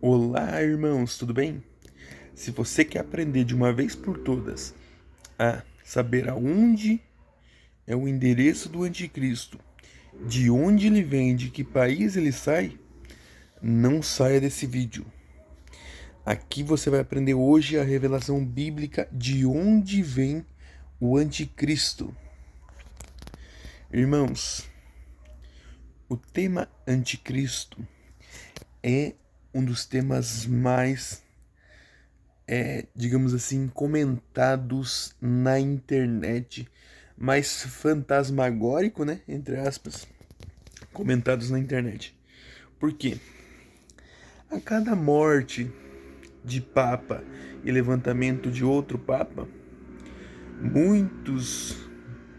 Olá, irmãos, tudo bem? Se você quer aprender de uma vez por todas a saber aonde é o endereço do anticristo, de onde ele vem, de que país ele sai, não saia desse vídeo. Aqui você vai aprender hoje a revelação bíblica de onde vem o anticristo. Irmãos, o tema anticristo é um dos temas mais digamos assim, comentados na internet, mais fantasmagórico, né? Entre aspas, comentados na internet. Por quê? A cada morte de papa e levantamento de outro papa, muitos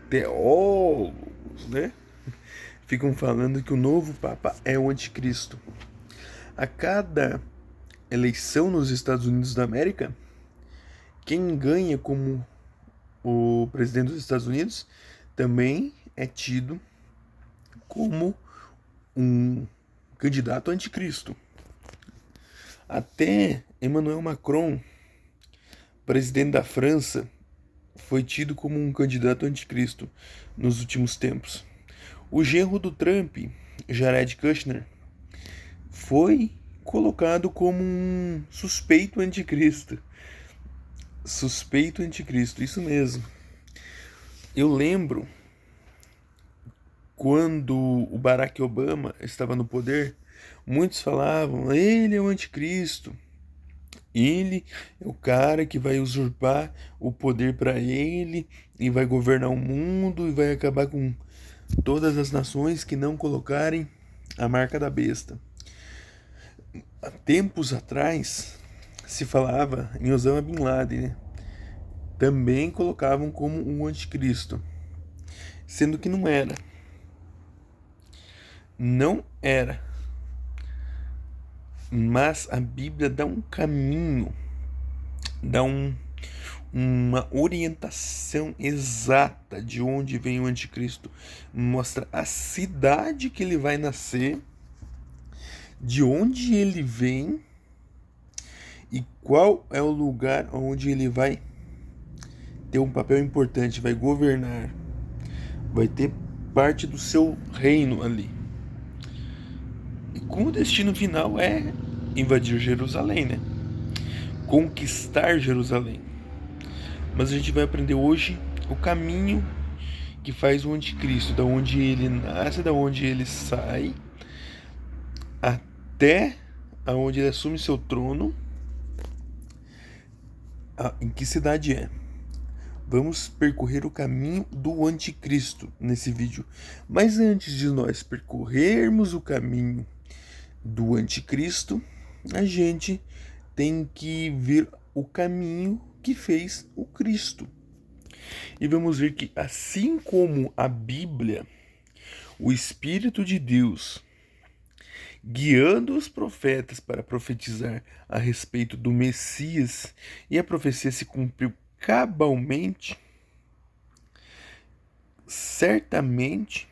teólogos, né? Ficam falando que o novo papa é o anticristo. A cada eleição nos Estados Unidos da América, quem ganha como o presidente dos Estados Unidos também é tido como um candidato anticristo. Até Emmanuel Macron, presidente da França, foi tido como um candidato anticristo nos últimos tempos. O genro do Trump, Jared Kushner, foi colocado como um suspeito anticristo. Suspeito anticristo, isso mesmo. Eu lembro quando o Barack Obama estava no poder, muitos falavam: ele é o anticristo, ele é o cara que vai usurpar o poder para ele e vai governar o mundo e vai acabar com todas as nações que não colocarem a marca da besta. Há tempos atrás se falava em Osama Bin Laden, né? Também colocavam como um anticristo, sendo que não era. Não era. Mas a Bíblia dá um caminho, dá uma orientação exata de onde vem o anticristo. Mostra a cidade que ele vai nascer, de onde ele vem e qual é o lugar onde ele vai ter um papel importante, vai governar, vai ter parte do seu reino ali. E com o destino final é invadir Jerusalém, né? Conquistar Jerusalém. Mas a gente vai aprender hoje o caminho que faz o anticristo, da onde ele nasce, da onde ele sai, até aonde ele assume seu trono. Em que cidade é? Vamos percorrer o caminho do anticristo nesse vídeo. Mas antes de nós percorrermos o caminho do anticristo, a gente tem que ver o caminho que fez o Cristo. E vamos ver que, assim como a Bíblia, o Espírito de Deus, guiando os profetas para profetizar a respeito do Messias, e a profecia se cumpriu cabalmente, certamente,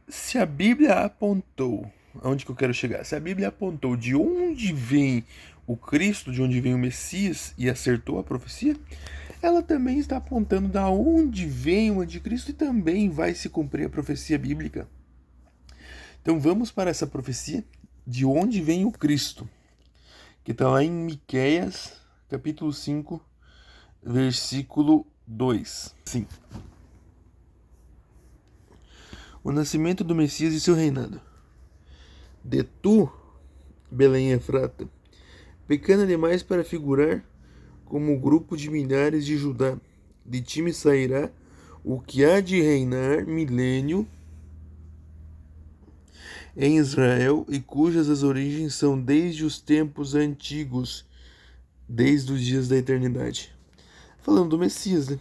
se a Bíblia apontou, aonde que eu quero chegar? Se a Bíblia apontou de onde vem o Cristo, de onde vem o Messias, e acertou a profecia, ela também está apontando da onde vem o anticristo e também vai se cumprir a profecia bíblica. Então vamos para essa profecia de onde vem o Cristo, que está lá em Miqueias, capítulo 5, versículo 2. Sim. O nascimento do Messias e seu reinado. De tu, Belém Efrata, pequena demais para figurar como o grupo de milhares de Judá. De ti me sairá o que há de reinar milênio em Israel e cujas as origens são desde os tempos antigos, desde os dias da eternidade. Falando do Messias, né?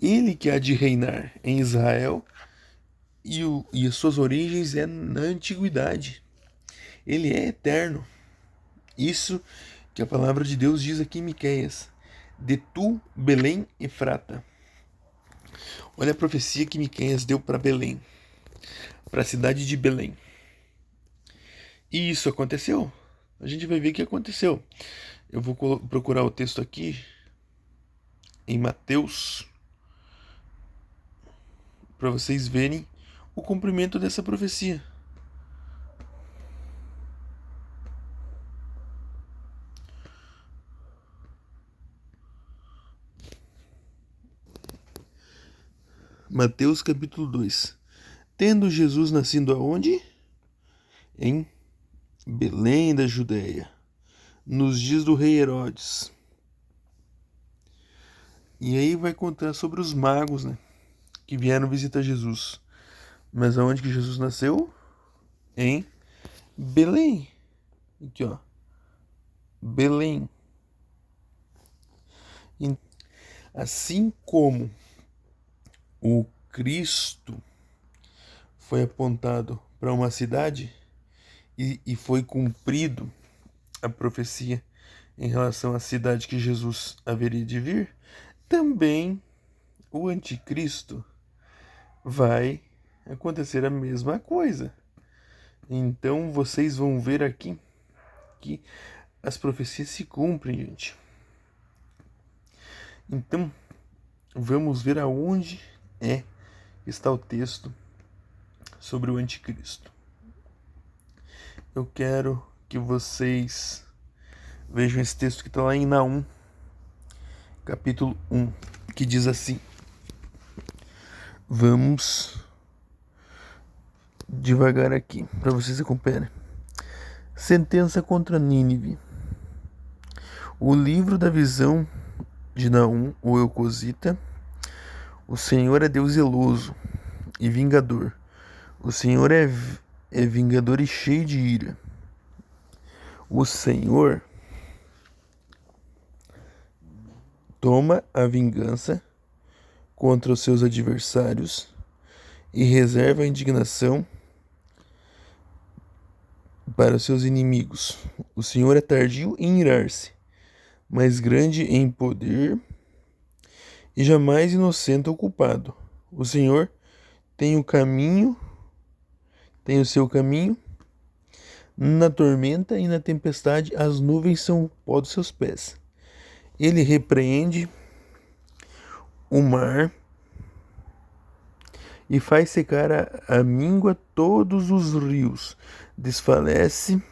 Ele que há de reinar em Israel e as suas origens é na antiguidade. Ele é eterno. Isso que a palavra de Deus diz aqui em Miqueias. De tu, Belém Efrata. Olha a profecia que Miqueias deu para Belém, para a cidade de Belém. E isso aconteceu. a gente vai ver o que aconteceu. Eu vou procurar o texto aqui em Mateus para vocês verem o cumprimento dessa profecia. Mateus capítulo 2. Tendo Jesus nascido aonde? Em Belém da Judéia, nos dias do rei Herodes. E aí vai contar sobre os magos, né, que vieram visitar Jesus. Mas aonde que Jesus nasceu? Em Belém. Aqui, ó. Belém. Assim como o Cristo foi apontado para uma cidade e foi cumprido a profecia em relação à cidade que Jesus haveria de vir, também o anticristo vai acontecer a mesma coisa. Então vocês vão ver aqui que as profecias se cumprem, gente. Então vamos ver aonde está o texto sobre o anticristo. Eu quero que vocês vejam esse texto que está lá em Naum, capítulo 1, que diz assim. Vamos devagar aqui, para vocês acompanharem. Sentença contra Nínive. O livro da visão de Naum, o Eucosita. O Senhor é Deus zeloso e vingador. O Senhor é vingador e cheio de ira. O Senhor toma a vingança contra os seus adversários e reserva a indignação para os seus inimigos. O Senhor é tardio em irar-se, mas grande em poder e jamais inocente ou culpado. O Senhor tem o seu caminho na tormenta e na tempestade, as nuvens são o pó dos seus pés. Ele repreende o mar e faz secar a míngua todos os rios. Desfalece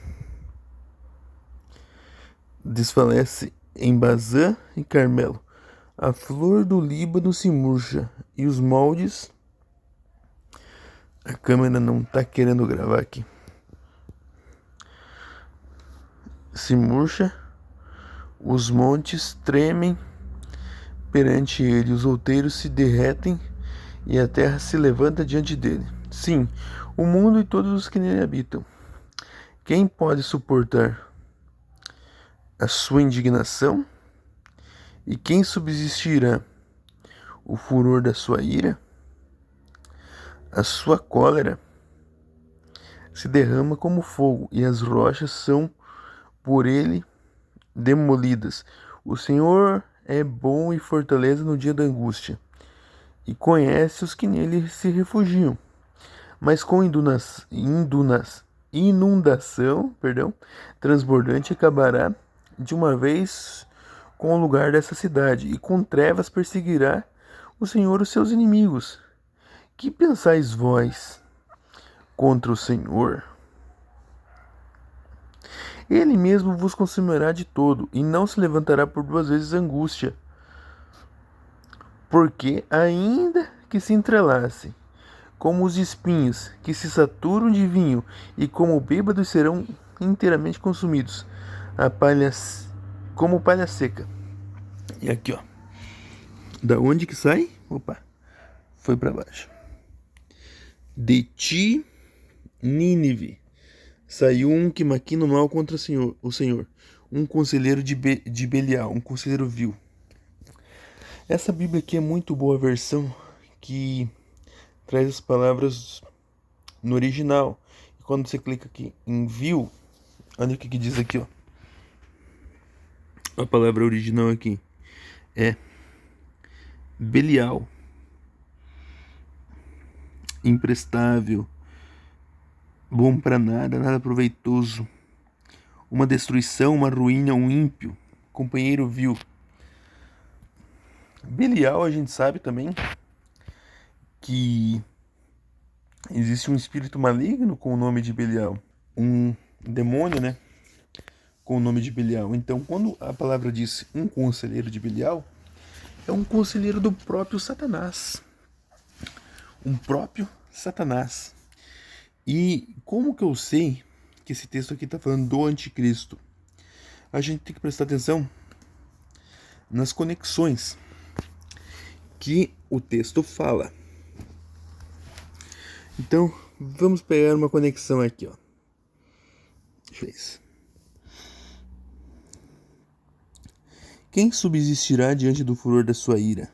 em Bazã e Carmelo. A flor do Líbano se murcha e os moldes... A câmera não tá querendo gravar aqui. Se murcha, os montes tremem perante ele, os outeiros se derretem e a terra se levanta diante dele. Sim, o mundo e todos os que nele habitam. Quem pode suportar a sua indignação? E quem subsistirá o furor da sua ira? A sua cólera se derrama como fogo e as rochas são por ele demolidas. O Senhor é bom e fortaleza no dia da angústia e conhece os que nele se refugiam. Mas com inundação, transbordante acabará de uma vez com o lugar dessa cidade, e com trevas perseguirá o Senhor os seus inimigos. Que pensais vós contra o Senhor? Ele mesmo vos consumirá de todo, e não se levantará por duas vezes angústia. Porque ainda que se entrelace, como os espinhos que se saturam de vinho, e como bêbados serão inteiramente consumidos, como palha seca. E aqui, ó. Da onde que sai? Opa, foi para baixo. De ti, Nínive, saiu um que maquina o mal contra o Senhor, um conselheiro de Belial, um conselheiro vil. Essa Bíblia aqui é muito boa versão, que traz as palavras no original. E quando você clica aqui em vil, olha o que diz aqui, ó. A palavra original aqui é Belial, imprestável, bom para nada, nada proveitoso, uma destruição, uma ruína, um ímpio, companheiro vil. Belial, a gente sabe também que existe um espírito maligno com o nome de Belial, um demônio, né, com o nome de Belial. Então, quando a palavra diz um conselheiro de Belial, é um conselheiro do próprio Satanás. Um próprio Satanás. E como que eu sei que esse texto aqui está falando do anticristo? A gente tem que prestar atenção nas conexões que o texto fala. Então, vamos pegar uma conexão aqui, ó. Deixa eu ver isso. Quem subsistirá diante do furor da sua ira?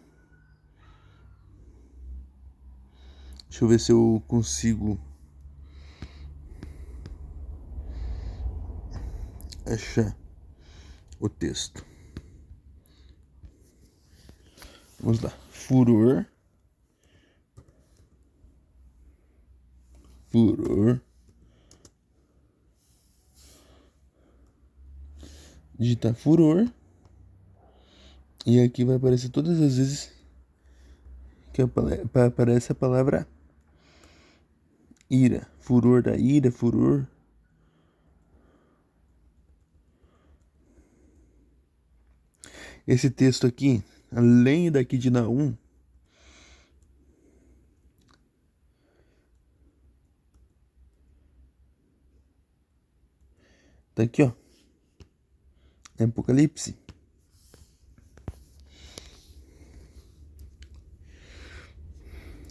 Deixa eu ver se eu consigo achar o texto. Vamos lá. Furor. Digitar furor. E aqui vai aparecer todas as vezes que aparece a palavra ira. Furor da ira, furor. Esse texto aqui, além daqui de Naum, tá aqui, ó. É Apocalipse.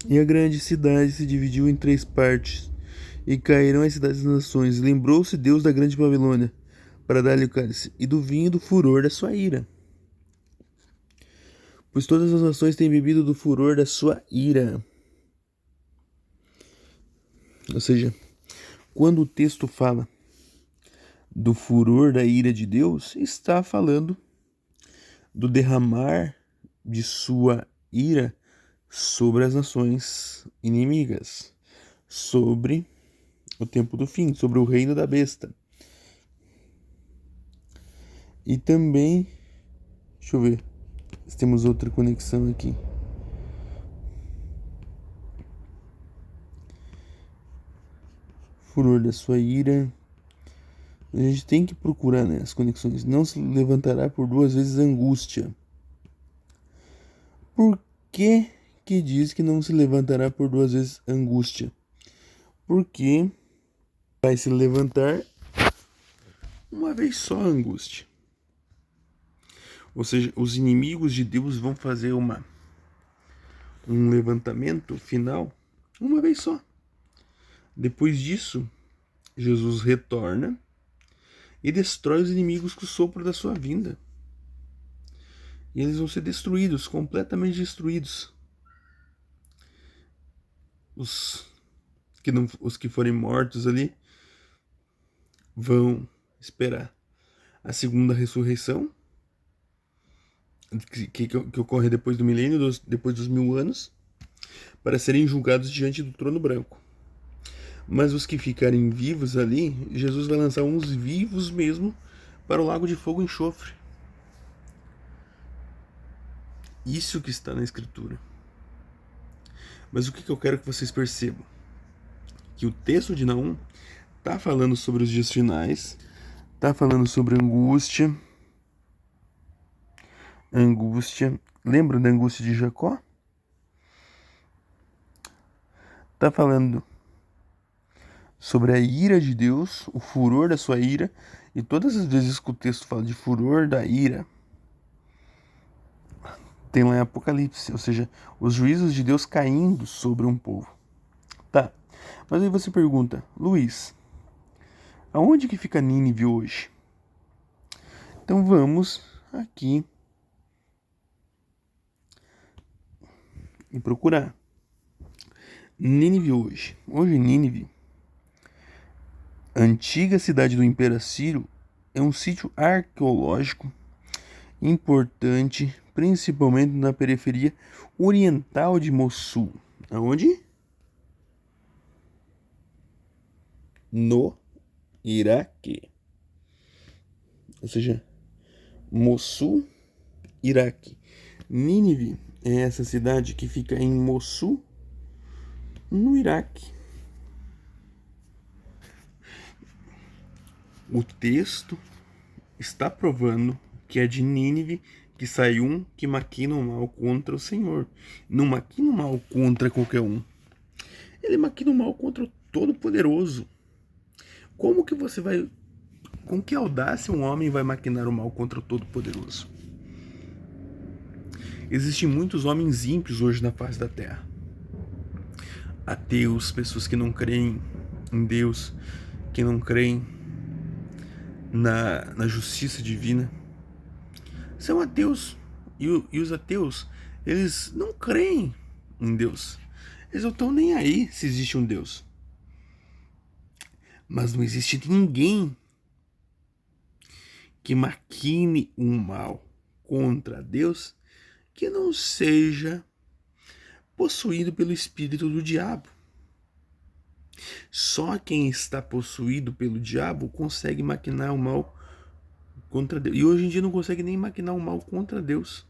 E a grande cidade se dividiu em 3 partes, e caíram as cidades das nações. Lembrou-se Deus da grande Babilônia, para dar-lhe o cálice, e do vinho do furor da sua ira. Pois todas as nações têm bebido do furor da sua ira. Ou seja, quando o texto fala do furor da ira de Deus, está falando do derramar de sua ira sobre as nações inimigas, sobre o tempo do fim, sobre o reino da besta. E também, deixa eu ver se temos outra conexão aqui. Furor da sua ira. A gente tem que procurar, né, as conexões. Não se levantará por 2 vezes angústia. Por que que diz que não se levantará por 2 vezes angústia? Porque vai se levantar uma vez só a angústia. Ou seja, os inimigos de Deus vão fazer um levantamento final uma vez só. Depois disso, Jesus retorna e destrói os inimigos com o sopro da sua vinda. E eles vão ser destruídos, completamente destruídos. Os que forem mortos ali vão esperar a segunda ressurreição, que ocorre depois do milênio, depois dos 1000 anos, para serem julgados diante do trono branco. Mas os que ficarem vivos ali, Jesus vai lançar uns vivos mesmo para o lago de fogo e enxofre. Isso que está na Escritura. Mas o que eu quero que vocês percebam? Que o texto de Naum está falando sobre os dias finais, está falando sobre angústia. Lembra da angústia de Jacó? Está falando sobre a ira de Deus, o furor da sua ira, e todas as vezes que o texto fala de furor da ira, tem lá em Apocalipse, ou seja, os juízos de Deus caindo sobre um povo. Tá, mas aí você pergunta, Luiz, aonde que fica Nínive hoje? Então vamos aqui e procurar. Nínive hoje. Hoje Nínive, antiga cidade do Império Assírio, é um sítio arqueológico importante, principalmente na periferia oriental de Mossul. Aonde? No Iraque. ou seja, Mossul, Iraque. Nínive é essa cidade que fica em Mossul, no Iraque. O texto está provando que é de Nínive que sai um que maquina o mal contra o Senhor. Não maquina o mal contra qualquer um. Ele maquina o mal contra o Todo-Poderoso. Como que você vai... Com que audácia um homem vai maquinar o mal contra o Todo-Poderoso? Existem muitos homens ímpios hoje na face da terra. Ateus, pessoas que não creem em Deus, que não creem na justiça divina. São ateus. E os ateus, eles não creem em Deus. Eles não estão nem aí se existe um Deus. Mas não existe ninguém que maquine um mal contra Deus que não seja possuído pelo espírito do diabo. Só quem está possuído pelo diabo consegue maquinar o mal contra Deus. E hoje em dia não consegue nem maquinar o mal contra Deus.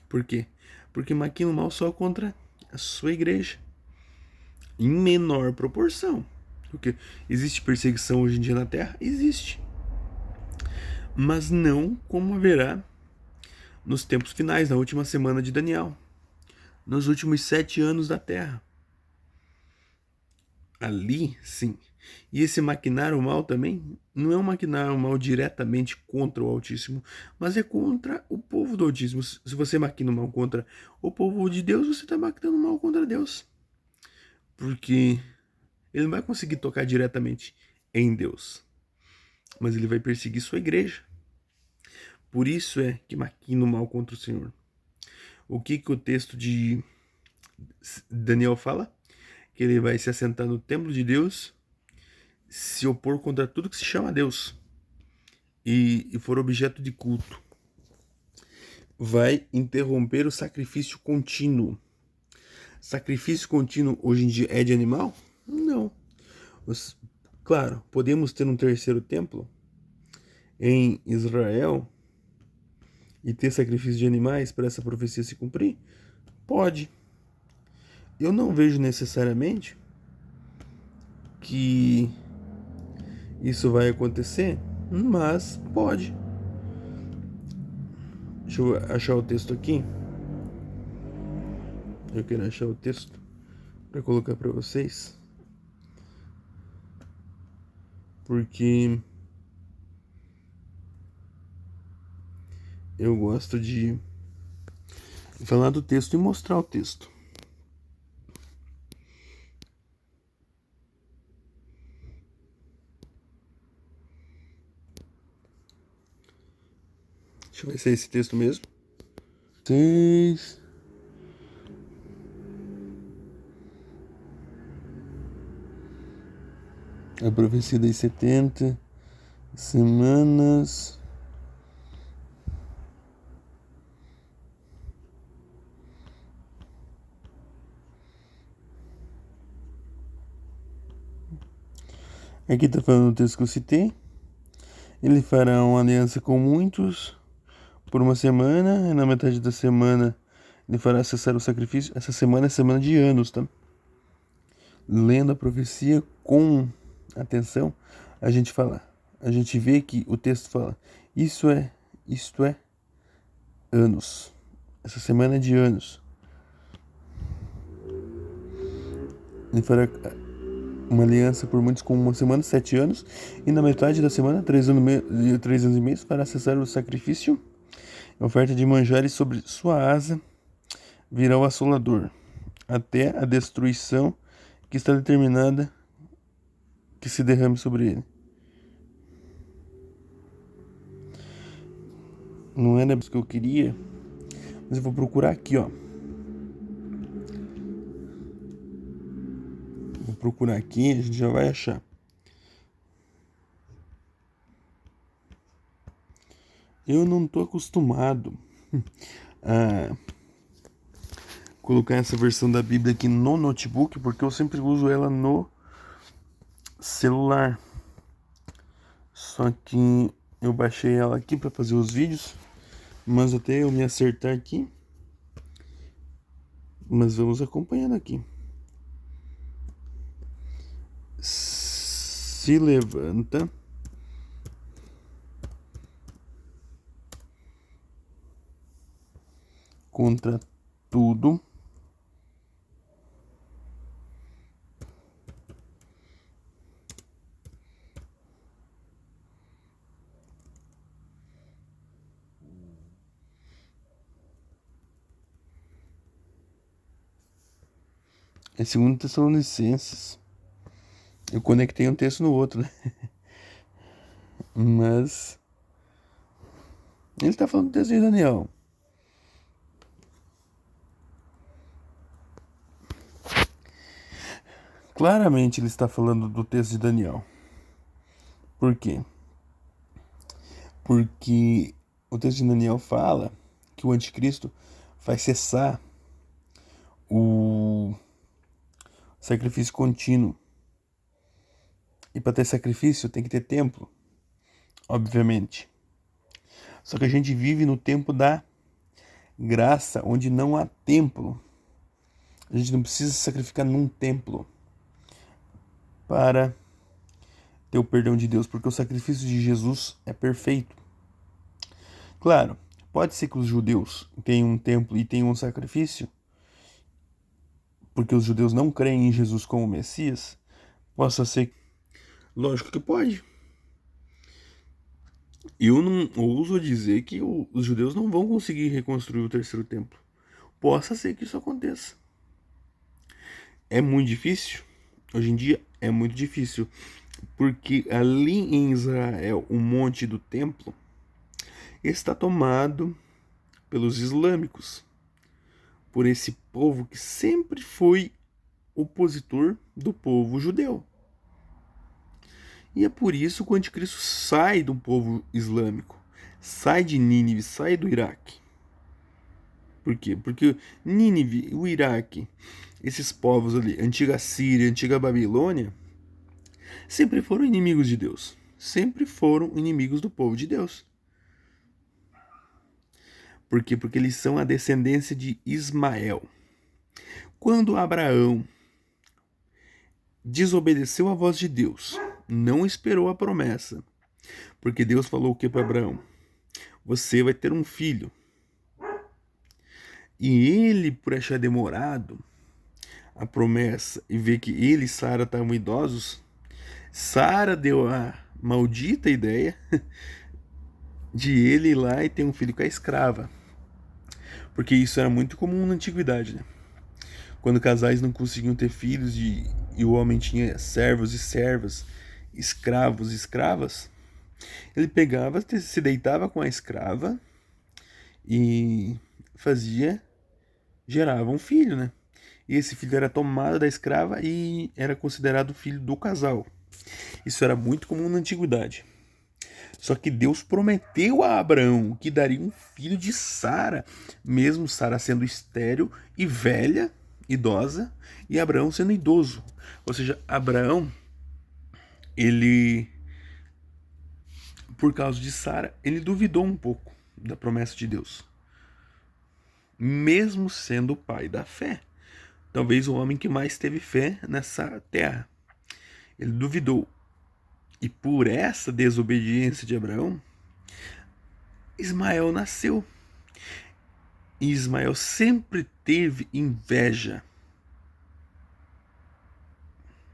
Por quê? Porque maquina o mal só contra a sua igreja. Em menor proporção. Porque existe perseguição hoje em dia na terra? Existe. Mas não como haverá nos tempos finais, na última semana de Daniel. Nos últimos 7 anos da terra. Ali, sim. E esse maquinar o mal também não é um maquinar o mal diretamente contra o Altíssimo, mas é contra o povo do Altíssimo. Se você maquina o mal contra o povo de Deus, você está maquinando o mal contra Deus. Porque ele não vai conseguir tocar diretamente em Deus, mas ele vai perseguir sua igreja. Por isso é que maquina o mal contra o Senhor. O que o texto de Daniel fala? Que ele vai se assentar no templo de Deus, se opor contra tudo que se chama Deus e for objeto de culto. Vai interromper o sacrifício contínuo. Sacrifício contínuo hoje em dia é de animal? Não. Claro, podemos ter um terceiro templo em Israel e ter sacrifício de animais para essa profecia se cumprir? Pode. Eu não vejo necessariamente que isso vai acontecer, mas pode. Deixa eu achar o texto aqui. Eu quero achar o texto para colocar para vocês. Porque eu gosto de falar do texto e mostrar o texto. Deixa eu ver se é esse texto mesmo. 6. A profecia das 70 semanas. Aqui está falando o texto que eu citei. Ele fará uma aliança com muitos por uma semana, e na metade da semana ele fará cessar o sacrifício. Essa semana é semana de anos, tá? Lendo a profecia com atenção, a gente vê que o texto fala, isto é anos. Essa semana é de anos. Ele fará uma aliança por muitos com uma semana, 7 anos, e na metade da semana, 3 anos e meio, fará cessar o sacrifício. A oferta de manjares sobre sua asa virá o assolador, até a destruição que está determinada que se derrame sobre ele. Não era isso que eu queria, mas eu vou procurar aqui, ó. Vou procurar aqui, a gente já vai achar. Eu não tô acostumado a colocar essa versão da Bíblia aqui no notebook, porque eu sempre uso ela no celular. Só que eu baixei ela aqui para fazer os vídeos, mas até eu me acertar aqui. Mas vamos acompanhando aqui. Se levanta contra tudo é 2 Tessalonicenses. Eu conectei um texto no outro, né? Mas ele tá falando do texto de Daniel. Claramente ele está falando do texto de Daniel. Por quê? Porque o texto de Daniel fala que o anticristo vai cessar o sacrifício contínuo. E para ter sacrifício tem que ter templo, obviamente. Só que a gente vive no tempo da graça, onde não há templo. A gente não precisa se sacrificar num templo para ter o perdão de Deus, porque o sacrifício de Jesus é perfeito. Claro, pode ser que os judeus tenham um templo e tenham um sacrifício, porque os judeus não creem em Jesus como Messias. Possa ser. Lógico que pode. Eu não ouso dizer que os judeus não vão conseguir reconstruir o terceiro templo. Possa ser que isso aconteça. É muito difícil? Hoje em dia é muito difícil. Porque ali em Israel, o monte do templo está tomado pelos islâmicos. Por esse povo que sempre foi opositor do povo judeu. E é por isso que o anticristo sai do povo islâmico. Sai de Nínive, sai do Iraque. Por quê? Porque Nínive, o Iraque, esses povos ali, antiga Síria, antiga Babilônia, sempre foram inimigos de Deus. Sempre foram inimigos do povo de Deus. Por quê? Porque eles são a descendência de Ismael. Quando Abraão desobedeceu a voz de Deus, não esperou a promessa, porque Deus falou o que para Abraão? Você vai ter um filho. E ele, por achar demorado a promessa e ver que ele e Sara estavam idosos, Sara deu a maldita ideia de ele ir lá e ter um filho com a escrava. Porque isso era muito comum na antiguidade, né? Quando casais não conseguiam ter filhos e o homem tinha servos e servas, escravos e escravas, ele pegava, se deitava com a escrava e gerava um filho, né? E esse filho era tomado da escrava e era considerado filho do casal. Isso era muito comum na antiguidade. Só que Deus prometeu a Abraão que daria um filho de Sara, mesmo Sara sendo estéril e velha, idosa, e Abraão sendo idoso. Ou seja, Abraão, ele, por causa de Sara, ele duvidou um pouco da promessa de Deus. Mesmo sendo o pai da fé. Talvez o homem que mais teve fé nessa terra. Ele duvidou. E por essa desobediência de Abraão, Ismael nasceu. E Ismael sempre teve inveja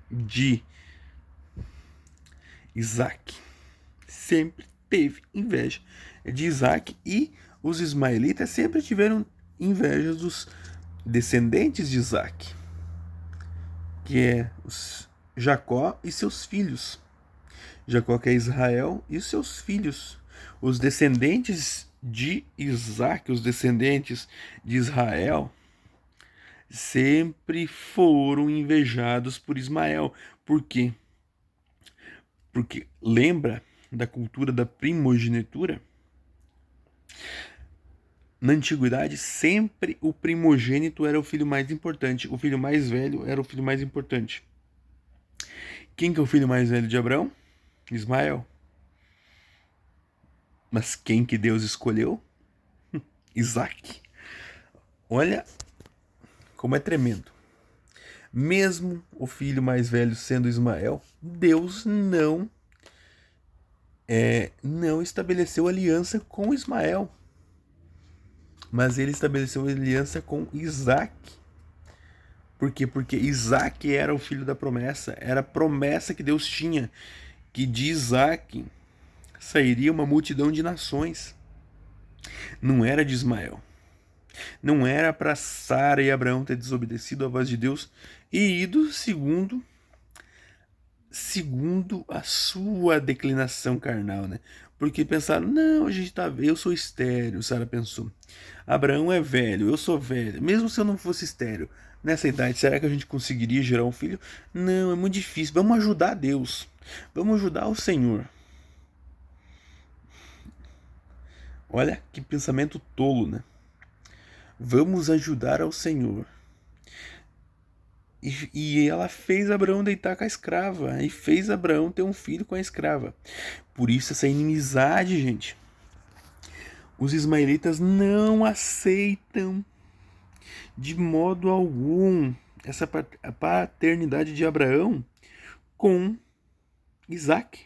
de Isaac. Sempre teve inveja de Isaac. E os ismaelitas sempre tiveram inveja dos descendentes de Isaac, que é Jacó e seus filhos. Jacó, que é Israel, e seus filhos. Os descendentes de Isaac, os descendentes de Israel, sempre foram invejados por Ismael. Por quê? Porque lembra da cultura da primogenitura? Na antiguidade, sempre o primogênito era o filho mais importante. O filho mais velho era o filho mais importante. Quem que é o filho mais velho de Abraão? Ismael. Mas quem que Deus escolheu? Isaac. Olha como é tremendo. Mesmo o filho mais velho sendo Ismael, Deus não estabeleceu aliança com Ismael, mas ele estabeleceu aliança com Isaac. Por quê? Porque Isaac era o filho da promessa, era a promessa que Deus tinha, que de Isaac sairia uma multidão de nações. Não era de Ismael. Não era para Sara e Abraão ter desobedecido a voz de Deus e ido segundo a sua declinação carnal, né? Porque pensaram, não, a gente tá, eu sou estéril, Sara pensou. Abraão é velho, eu sou velho. Mesmo se eu não fosse estéril, nessa idade, será que a gente conseguiria gerar um filho? Não, é muito difícil. Vamos ajudar Deus. Vamos ajudar o Senhor. Olha que pensamento tolo, né? Vamos ajudar ao Senhor. E ela fez Abraão deitar com a escrava. E fez Abraão ter um filho com a escrava. Por isso essa inimizade, gente. Os ismaelitas não aceitam de modo algum essa paternidade de Abraão com Isaac.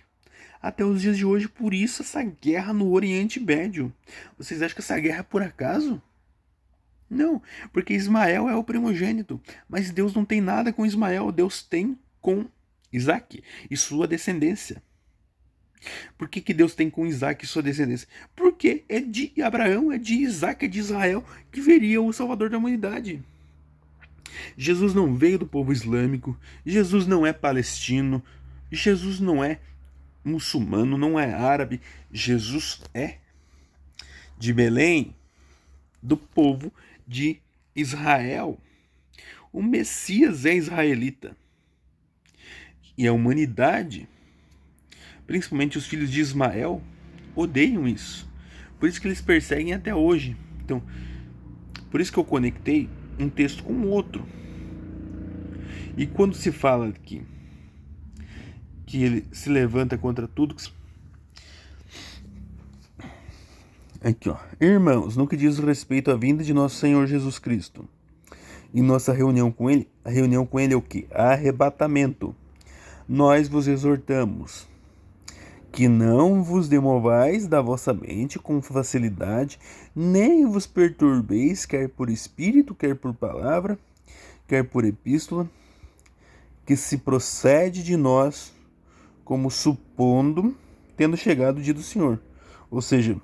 Até os dias de hoje, por isso essa guerra no Oriente Médio. Vocês acham que essa guerra é por acaso? Não, porque Ismael é o primogênito, mas Deus não tem nada com Ismael, Deus tem com Isaac e sua descendência. Por que Deus tem com Isaac e sua descendência? Porque é de Abraão, é de Isaac, é de Israel que veria o Salvador da humanidade. Jesus não veio do povo islâmico, Jesus não é palestino, Jesus não é muçulmano, não é árabe, Jesus é de Belém, do povo de Israel. O Messias é israelita. E a humanidade, principalmente os filhos de Ismael, odeiam isso. Por isso que eles perseguem até hoje. Então, por isso que eu conectei um texto com o outro. E quando se fala que ele se levanta contra tudo. Aqui, ó. Irmãos, no que diz respeito à vinda de nosso Senhor Jesus Cristo e nossa reunião com Ele, a reunião com Ele é o que? Arrebatamento. Nós vos exortamos que não vos demovais da vossa mente com facilidade, nem vos perturbeis, quer por espírito, quer por palavra, quer por epístola, que se procede de nós como supondo, tendo chegado o dia do Senhor. Ou seja,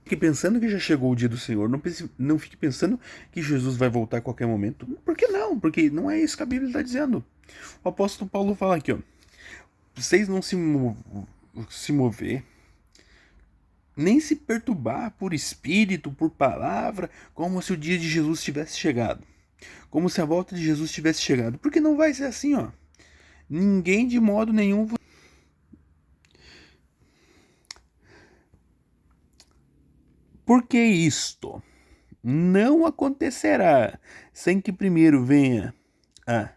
fique pensando que já chegou o dia do Senhor. Não fique pensando que Jesus vai voltar a qualquer momento. Por que não? Porque não é isso que a Bíblia está dizendo. O apóstolo Paulo fala aqui, ó. Vocês não se mover, nem se perturbar por espírito, por palavra, como se o dia de Jesus tivesse chegado. Como se a volta de Jesus tivesse chegado. Porque não vai ser assim, ó. Ninguém de modo nenhum. Porque isto não acontecerá sem que primeiro venha a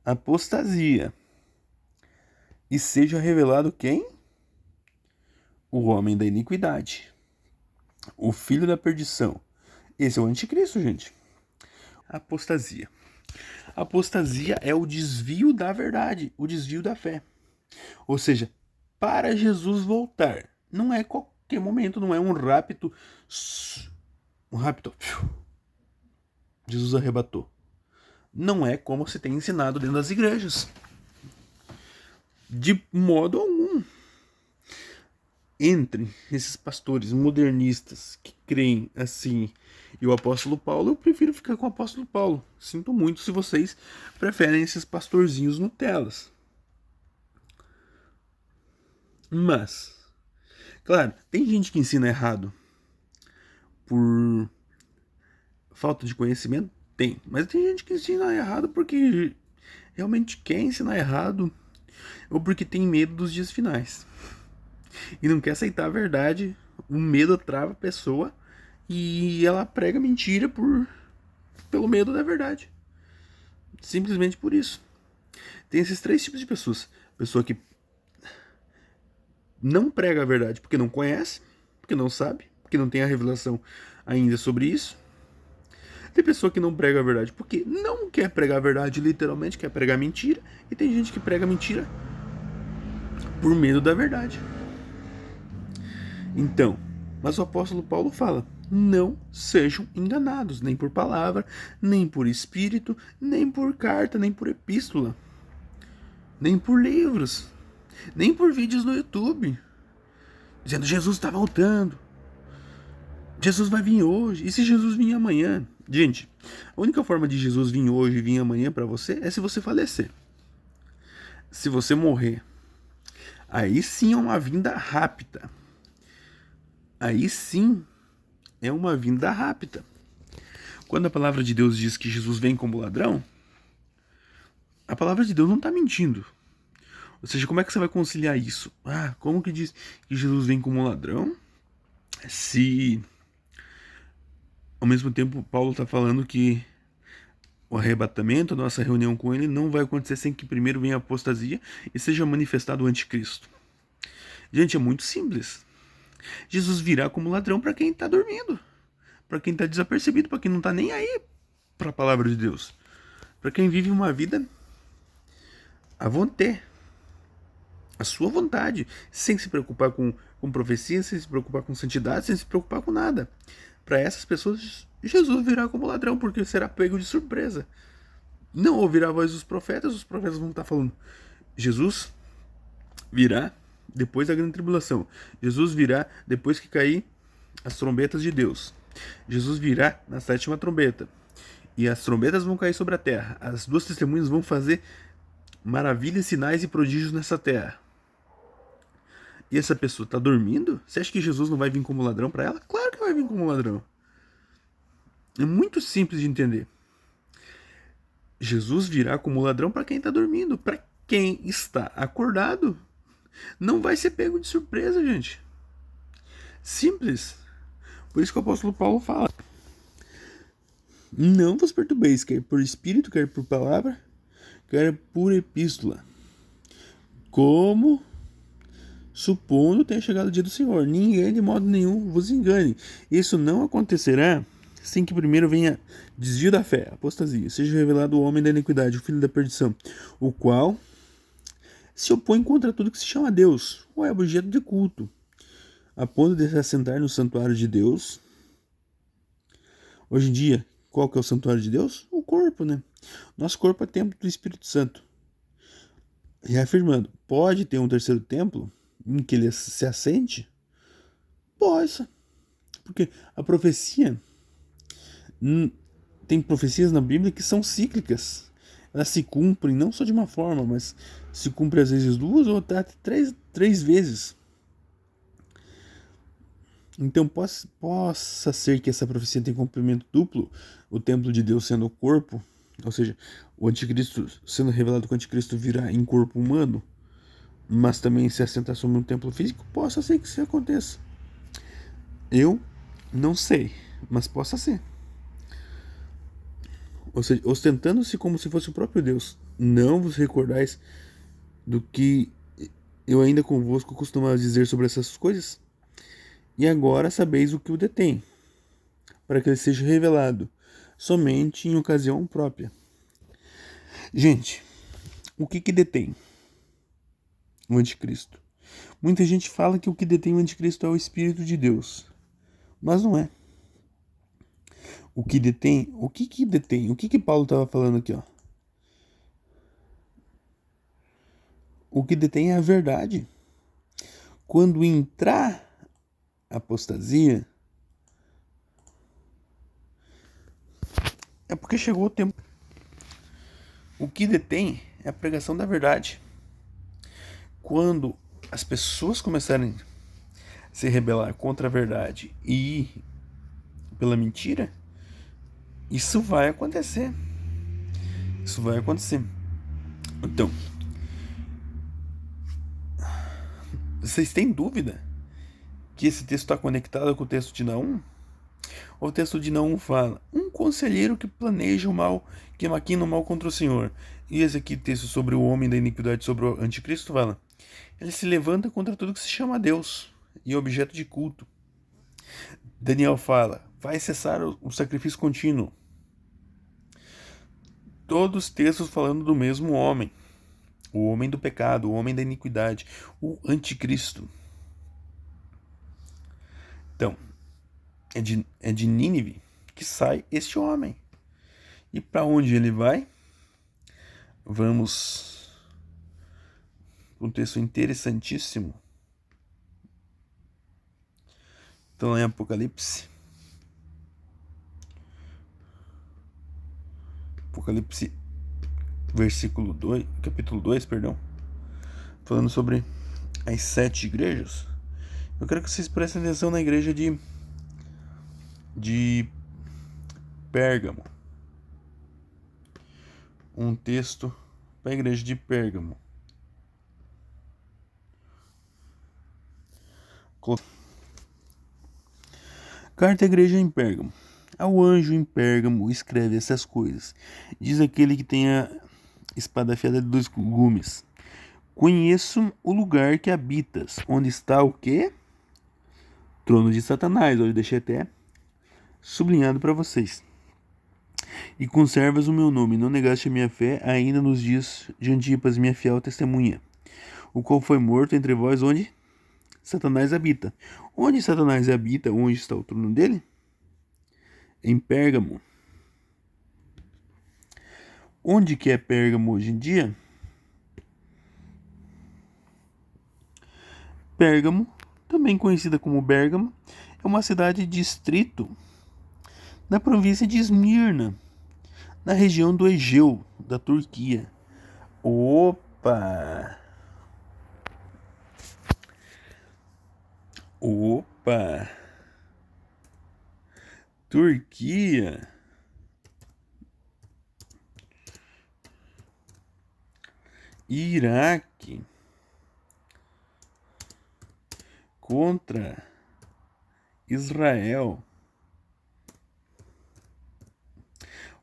apostasia e seja revelado quem? O homem da iniquidade, o filho da perdição. Esse é o anticristo, gente. Apostasia. Apostasia é o desvio da verdade, o desvio da fé. Ou seja, para Jesus voltar, não é qualquer momento, não é um rapto. Jesus arrebatou. Não é como se tem ensinado dentro das igrejas. De modo algum. Entre esses pastores modernistas que creem assim e o apóstolo Paulo, eu prefiro ficar com o apóstolo Paulo. Sinto muito se vocês preferem esses pastorzinhos Nutelas. Mas, claro, tem gente que ensina errado por falta de conhecimento? Tem. Mas tem gente que ensina errado porque realmente quer ensinar errado ou porque tem medo dos dias finais. E não quer aceitar a verdade. O medo trava a pessoa e ela prega mentira pelo medo da verdade. Simplesmente por isso. Tem esses três tipos de pessoas. Pessoa que não prega a verdade porque não conhece, porque não sabe, porque não tem a revelação ainda sobre isso. Tem pessoa que não prega a verdade porque não quer pregar a verdade, literalmente quer pregar mentira. E tem gente que prega mentira por medo da verdade. Então, mas o apóstolo Paulo fala: não sejam enganados, nem por palavra, nem por espírito, nem por carta, nem por epístola, nem por livros, nem por vídeos no YouTube, dizendo Jesus está voltando, Jesus vai vir hoje, e se Jesus vir amanhã? Gente, a única forma de Jesus vir hoje e vir amanhã para você é se você falecer. Se você morrer, aí sim é uma vinda rápida. Aí sim é uma vinda rápida. Quando a palavra de Deus diz que Jesus vem como ladrão, a palavra de Deus não está mentindo. Ou seja, como é que você vai conciliar isso? Como que diz que Jesus vem como ladrão? Se ao mesmo tempo Paulo está falando que o arrebatamento, a nossa reunião com ele, não vai acontecer sem que primeiro venha a apostasia e seja manifestado o anticristo. Gente, é muito simples. Jesus virá como ladrão para quem está dormindo, para quem está desapercebido, para quem não está nem aí para a palavra de Deus, para quem vive uma vida à vontade, a sua vontade, sem se preocupar com profecia, sem se preocupar com santidade, sem se preocupar com nada. Para essas pessoas, Jesus virá como ladrão, porque será pego de surpresa. Não ouvirá a voz dos profetas, os profetas vão estar falando: Jesus virá depois da grande tribulação. Jesus virá depois que cair as trombetas de Deus. Jesus virá na 7ª trombeta. E as trombetas vão cair sobre a terra. As 2 testemunhas vão fazer maravilhas, sinais e prodígios nessa terra. E essa pessoa está dormindo? Você acha que Jesus não vai vir como ladrão para ela? Claro que vai vir como ladrão. É muito simples de entender. Jesus virá como ladrão para quem está dormindo. Para quem está acordado, não vai ser pego de surpresa, gente. Simples. Por isso que o apóstolo Paulo fala: não vos perturbeis, quer por espírito, quer por palavra, quer por epístola, como supondo tenha chegado o dia do Senhor. Ninguém de modo nenhum vos engane. Isso não acontecerá sem que primeiro venha desvio da fé, apostasia, seja revelado o homem da iniquidade, o filho da perdição, o qual se opõe contra tudo que se chama Deus, ou é objeto de culto, a ponto de se assentar no santuário de Deus. Hoje em dia, qual que é o santuário de Deus? O corpo, né? Nosso corpo é templo do Espírito Santo. Reafirmando, pode ter um terceiro templo em que ele se assente? Pode. Porque a profecia, tem profecias na Bíblia que são cíclicas. Elas se cumprem não só de uma forma, mas se cumprem às vezes 2 ou até 3 vezes. Então possa ser que essa profecia tenha cumprimento duplo, o templo de Deus sendo o corpo, ou seja, o anticristo sendo revelado que o anticristo virá em corpo humano, mas também se assentar sobre um templo físico. Possa ser que isso aconteça. Eu não sei, mas possa ser. Ou seja, ostentando-se como se fosse o próprio Deus. Não vos recordais do que eu ainda convosco costumava dizer sobre essas coisas? E agora sabeis o que o detém, para que ele seja revelado somente em ocasião própria. Gente, o que detém o anticristo? Muita gente fala que o que detém o anticristo é o Espírito de Deus, mas não é. O que detém? O que detém? O que Paulo estava falando aqui, ó? O que detém é a verdade. Quando entrar a apostasia, é porque chegou o tempo. O que detém é a pregação da verdade. Quando as pessoas começarem a se rebelar contra a verdade e ir pela mentira, isso vai acontecer. Isso vai acontecer. Então, vocês têm dúvida que esse texto está conectado com o texto de Naum? O texto de Naum fala: um conselheiro que planeja o mal, que maquina o mal contra o Senhor. E esse aqui, texto sobre o homem da iniquidade, sobre o anticristo, fala: ele se levanta contra tudo que se chama Deus e é objeto de culto. Daniel fala, vai cessar o sacrifício contínuo. Todos os textos falando do mesmo homem. O homem do pecado, o homem da iniquidade, o anticristo. Então, é de Nínive que sai este homem. E para onde ele vai? Vamos para um texto interessantíssimo. Então, em Apocalipse. Apocalipse, versículo 2, capítulo 2, perdão. Falando sobre as 7 igrejas. Eu quero que vocês prestem atenção na igreja de Pérgamo. Um texto para a igreja de Pérgamo. Carta à igreja em Pérgamo. Ao anjo em Pérgamo escreve essas coisas. Diz aquele que tem a espada afiada de 2 gumes. Conheço o lugar que habitas, onde está o quê? Trono de Satanás. Eu deixei até sublinhado para vocês. E conservas o meu nome, não negaste a minha fé, ainda nos dias de Antipas, minha fiel testemunha, o qual foi morto entre vós, onde Satanás habita. Onde Satanás habita, onde está o trono dele? Em Pérgamo. Onde que é Pérgamo hoje em dia? Pérgamo, também conhecida como Bérgamo, é uma cidade-distrito na província de Esmirna, na região do Egeu, da Turquia. Opa! Turquia. Iraque contra Israel.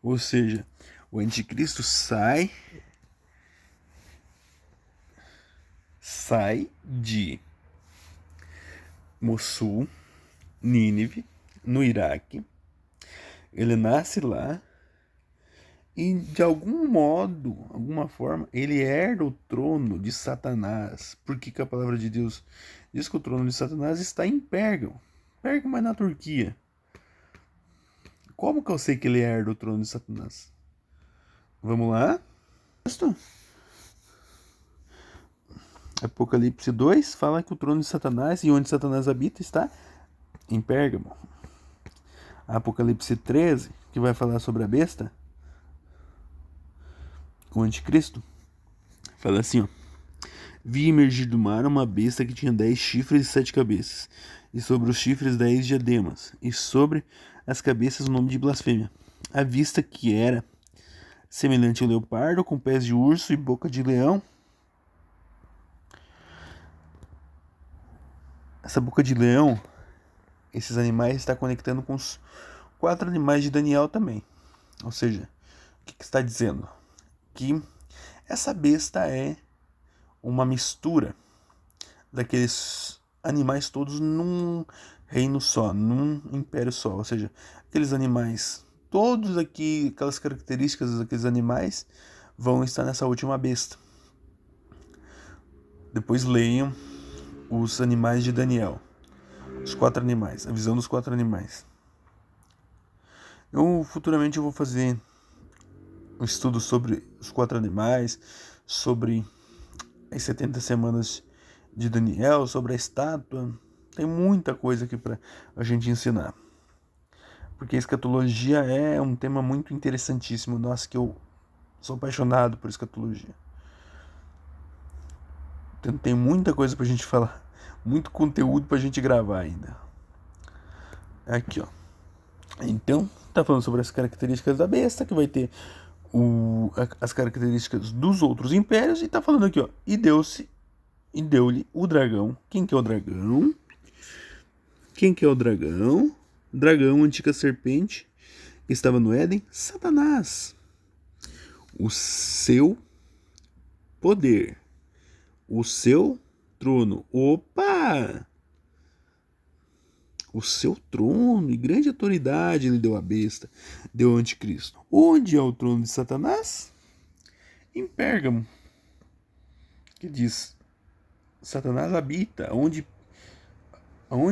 Ou seja, o anticristo sai de Mossul, Nínive, no Iraque. Ele nasce lá e, de algum modo, alguma forma, ele herda o trono de Satanás. Por que a palavra de Deus diz que o trono de Satanás está em Pérgamo? Pérgamo é na Turquia. Como que eu sei que ele herda o trono de Satanás? Vamos lá? Apocalipse 2 fala que o trono de Satanás e onde Satanás habita está em Pérgamo. Apocalipse 13, que vai falar sobre a besta, o anticristo, fala assim, ó. Vi emergir do mar uma besta que tinha 10 chifres e 7 cabeças, e sobre os chifres 10 diademas, e sobre as cabeças o nome de blasfêmia. A vista que era semelhante ao leopardo, com pés de urso e boca de leão. Essa boca de leão, esses animais, está conectando com os 4 animais de Daniel também. Ou seja, o que está dizendo? Que essa besta é uma mistura daqueles animais todos num reino só, num império só. Ou seja, aqueles animais, todos aqui, aquelas características daqueles animais vão estar nessa última besta. Depois leiam os animais de Daniel. Os 4 animais, a visão dos 4 animais. Futuramente eu vou fazer um estudo sobre os 4 animais, sobre as 70 semanas de Daniel, sobre a estátua. Tem muita coisa aqui para a gente ensinar. Porque a escatologia é um tema muito interessantíssimo. Nossa, que eu sou apaixonado por escatologia. Então, tem muita coisa pra gente falar. Muito conteúdo pra gente gravar ainda. Aqui, ó. Então, tá falando sobre as características da besta, que vai ter as características dos outros impérios, e tá falando aqui, ó. E deu-lhe o dragão. Quem que é o dragão? Dragão, antiga serpente, que estava no Éden, Satanás. O seu poder, o seu trono. Opa! o seu trono e grande autoridade ele deu à besta, deu ao anticristo. Onde é o trono de Satanás? Em Pérgamo, que diz, Satanás habita, onde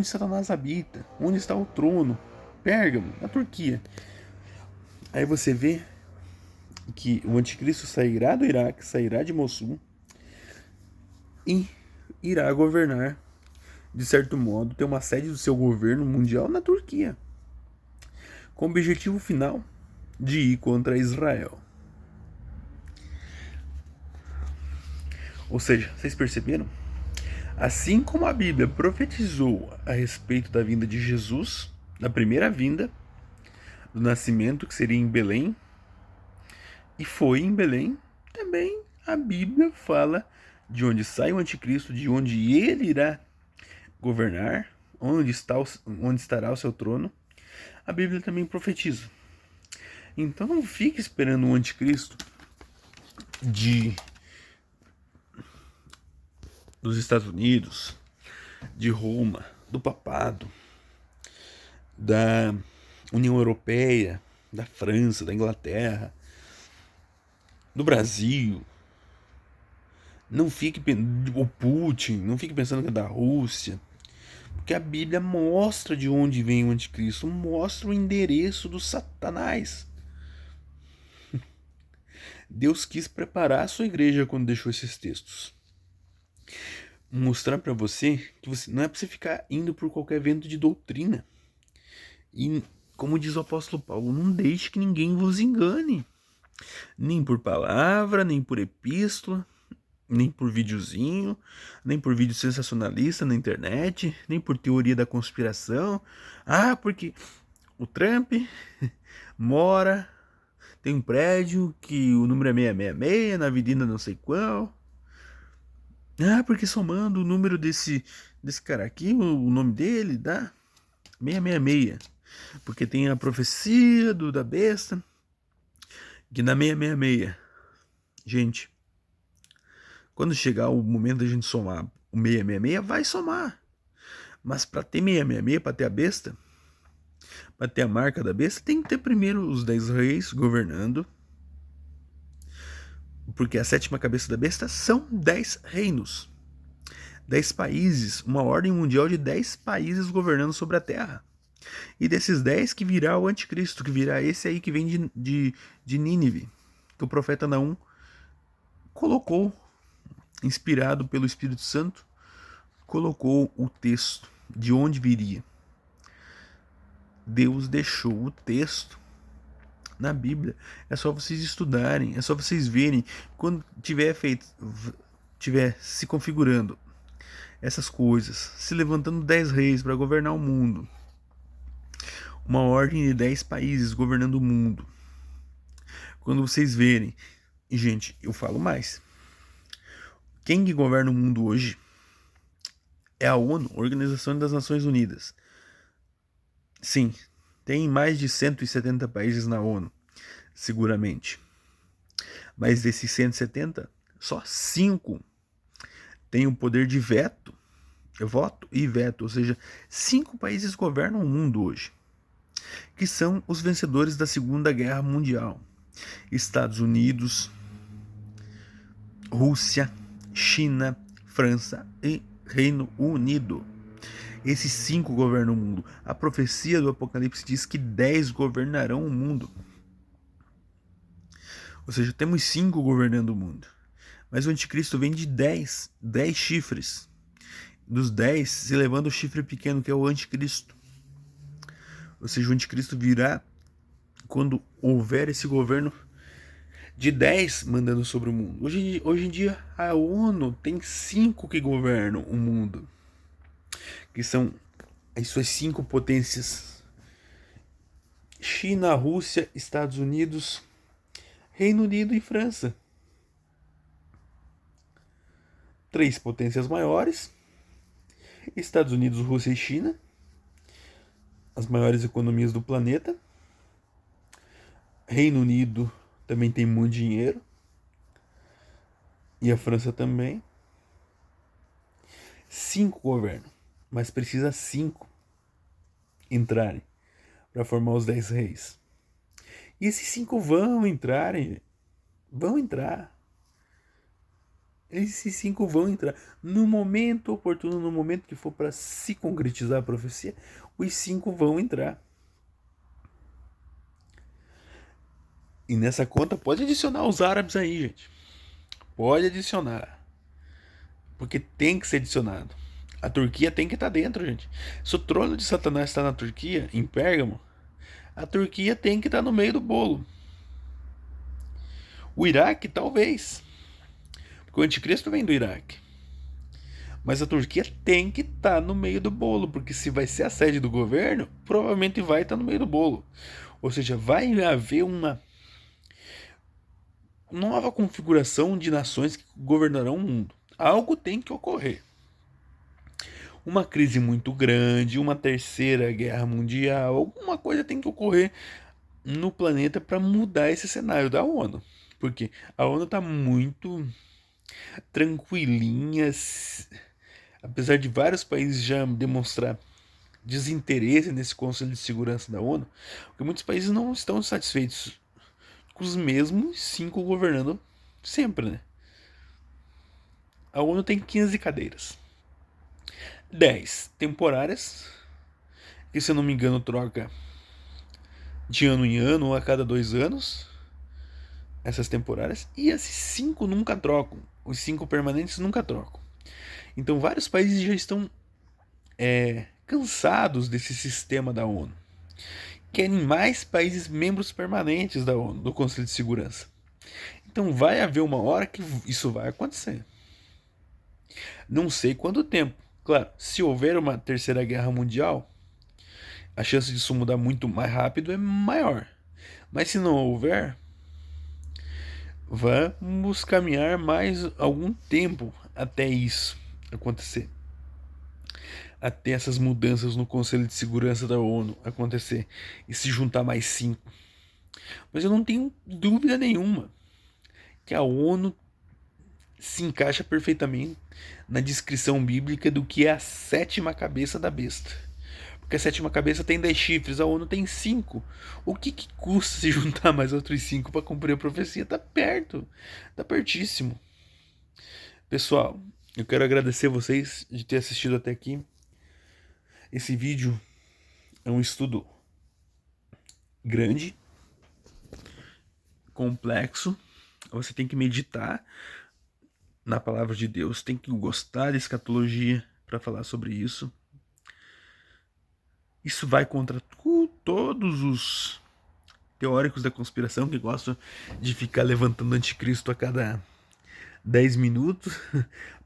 Satanás habita, onde está o trono? Pérgamo, na Turquia. Aí você vê que o anticristo sairá do Iraque, sairá de Mossul e irá governar, de certo modo, ter uma sede do seu governo mundial na Turquia, com o objetivo final de ir contra Israel. Ou seja, vocês perceberam? Assim como a Bíblia profetizou a respeito da vinda de Jesus, da primeira vinda, do nascimento que seria em Belém, e foi em Belém, também a Bíblia fala de onde sai o anticristo, de onde ele irá governar, onde estará o seu trono. A Bíblia também profetiza. Então não fique esperando um anticristo dos Estados Unidos, de Roma, do papado, da União Europeia, da França, da Inglaterra, do Brasil. Não fique o Putin, não fique pensando que é da Rússia, porque a Bíblia mostra de onde vem o anticristo, mostra o endereço do Satanás. Deus quis preparar a sua igreja quando deixou esses textos. Mostrar para você que não é para você ficar indo por qualquer vento de doutrina. E, como diz o apóstolo Paulo, não deixe que ninguém vos engane. Nem por palavra, nem por epístola, nem por videozinho, nem por vídeo sensacionalista na internet, nem por teoria da conspiração. Ah, porque o Trump mora, tem um prédio que o número é 666, na avenida não sei qual. Ah, porque somando o número desse cara aqui, o nome dele dá 666. Porque tem a profecia da besta que dá 666. Gente, quando chegar o momento da gente somar o 666, vai somar. Mas para ter 666, para ter a besta, para ter a marca da besta, tem que ter primeiro os 10 reis governando. Porque a sétima cabeça da besta são 10 reinos. 10 países, uma ordem mundial de 10 países governando sobre a terra. E desses 10 que virá o anticristo, que virá esse aí que vem de Nínive, que o profeta Naum colocou, inspirado pelo Espírito Santo, colocou o texto de onde viria. Deus deixou o texto na Bíblia. É só vocês estudarem, é só vocês verem. Quando tiver se configurando essas coisas, se levantando 10 reis para governar o mundo, uma ordem de 10 países governando o mundo. Quando vocês verem, e gente, eu falo mais, quem que governa o mundo hoje é a ONU, Organização das Nações Unidas. Sim, tem mais de 170 países na ONU, seguramente. Mas desses 170, só 5 têm o poder de voto e veto, ou seja, 5 países governam o mundo hoje, que são os vencedores da Segunda Guerra Mundial: Estados Unidos, Rússia, China, França e Reino Unido. Esses 5 governam o mundo. A profecia do Apocalipse diz que 10 governarão o mundo. Ou seja, temos 5 governando o mundo. Mas o anticristo vem de 10 chifres. Dos 10, se levando o chifre pequeno, que é o anticristo. Ou seja, o anticristo virá quando houver esse governo de 10 mandando sobre o mundo. Hoje em dia, a ONU tem 5 que governam o mundo, que são as suas 5 potências: China, Rússia, Estados Unidos, Reino Unido e França. 3 potências maiores: Estados Unidos, Rússia e China, as maiores economias do planeta. Reino Unido também tem muito dinheiro, e a França também. 5 governam, mas precisa 5. entrarem para formar os 10 reis. E esses 5 vão entrarem, vão entrar. Esses 5 vão entrar. No momento oportuno, no momento que for para se concretizar a profecia, os 5 vão entrar. E nessa conta pode adicionar os árabes aí, gente. Pode adicionar. Porque tem que ser adicionado. A Turquia tem que estar dentro, gente. Se o trono de Satanás está na Turquia, em Pérgamo, a Turquia tem que estar no meio do bolo. O Iraque, talvez. Porque o anticristo vem do Iraque. Mas a Turquia tem que estar no meio do bolo. Porque se vai ser a sede do governo, provavelmente vai estar no meio do bolo. Ou seja, vai haver uma nova configuração de nações que governarão o mundo. Algo tem que ocorrer. Uma crise muito grande, uma terceira guerra mundial, alguma coisa tem que ocorrer no planeta para mudar esse cenário da ONU. Porque a ONU está muito tranquilinha, apesar de vários países já demonstrar desinteresse nesse Conselho de Segurança da ONU, porque muitos países não estão satisfeitos com os mesmos 5 governando sempre, né? A ONU tem 15 cadeiras. 10 temporárias, que se eu não me engano troca de ano em ano ou a cada 2 anos, essas temporárias, e esses 5 nunca trocam, os 5 permanentes nunca trocam. Então vários países já estão cansados desse sistema da ONU, querem mais países membros permanentes da ONU, do Conselho de Segurança. Então vai haver uma hora que isso vai acontecer. Não sei quanto tempo. Claro, se houver uma terceira guerra mundial, a chance disso mudar muito mais rápido é maior. Mas se não houver, vamos caminhar mais algum tempo até isso acontecer. Até essas mudanças no Conselho de Segurança da ONU acontecer e se juntar mais 5. Mas eu não tenho dúvida nenhuma que a ONU se encaixa perfeitamente na descrição bíblica do que é a 7ª cabeça da besta. Porque a 7ª cabeça tem 10 chifres, a ONU tem 5. O que custa se juntar mais outros 5 para cumprir a profecia? Tá perto, tá pertíssimo. Pessoal, eu quero agradecer vocês de ter assistido até aqui. Esse vídeo é um estudo grande, complexo. Você tem que meditar na palavra de Deus, tem que gostar de escatologia para falar sobre isso. Isso vai contra todos os teóricos da conspiração que gostam de ficar levantando anticristo a cada 10 minutos.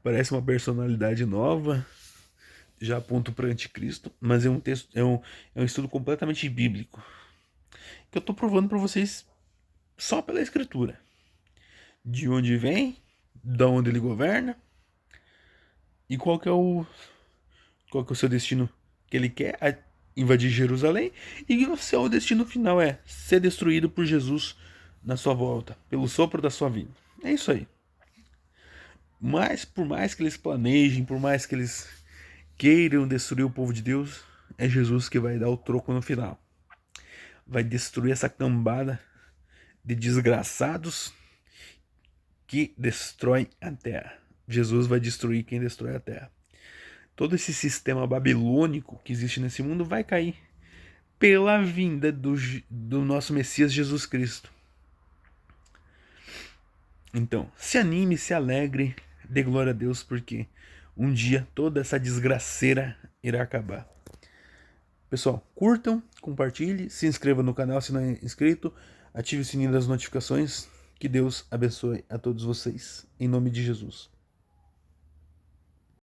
Parece uma personalidade nova, já aponto para anticristo, mas é um texto, é um estudo completamente bíblico, que eu estou provando para vocês só pela escritura. De onde vem, da onde ele governa e qual que é o seu destino que ele quer, invadir Jerusalém, e o seu destino final é ser destruído por Jesus na sua volta, pelo sopro da sua vinda. É isso aí. Mas por mais que eles planejem, por mais que eles queiram destruir o povo de Deus, é Jesus que vai dar o troco no final. Vai destruir essa cambada de desgraçados que destroem a terra. Jesus vai destruir quem destrói a terra. Todo esse sistema babilônico que existe nesse mundo vai cair pela vinda do nosso Messias Jesus Cristo. Então, se anime, se alegre, dê glória a Deus, porque um dia toda essa desgraceira irá acabar. Pessoal, curtam, compartilhe, se inscreva no canal se não é inscrito, ative o sininho das notificações. Que Deus abençoe a todos vocês, em nome de Jesus.